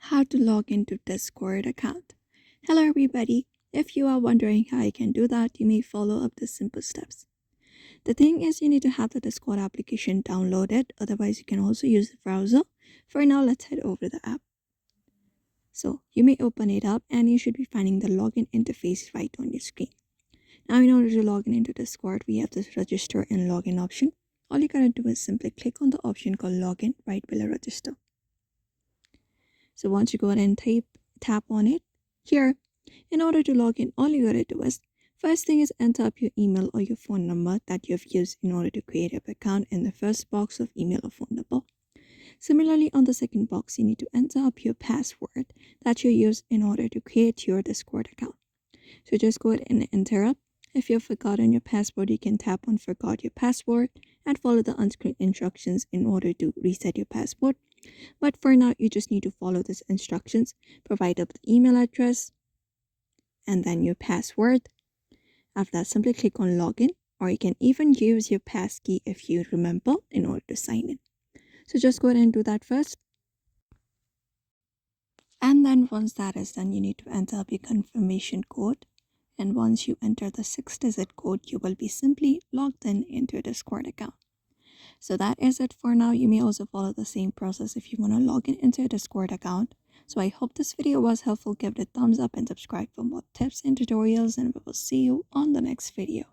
how to log into Discord account. Hello everybody. If you are wondering how you can do that, you may follow up the simple steps. The thing is, you need to have the Discord application downloaded, otherwise you can also use the browser. For now, let's head over to the app. So you may open it up and you should be finding the login interface right on your screen. Now in order to log in into Discord, we have this register and login option. All you gotta do is simply click on the option called login right below register. So once you go ahead and tap on it, here, in order to log in, all you gotta do is, first thing is enter up your email or your phone number that you've used in order to create your account in the first box of email or phone number. Similarly, on the second box, you need to enter up your password that you use in order to create your Discord account. So just go ahead and enter up. If you've forgotten your password, you can tap on forgot your password and follow the on-screen instructions in order to reset your password. But for now, you just need to follow these instructions. Provide up the email address and then your password. After that, simply click on login, or you can even use your passkey if you remember in order to sign in. So just go ahead and do that first. And then once that is done, you need to enter up your confirmation code. And once you enter the 6-digit code, you will be simply logged in into your Discord account. So that is it for now. You may also follow the same process if you want to log in into your Discord account. So I hope this video was helpful. Give it a thumbs up and subscribe for more tips and tutorials, and we will see you on the next video.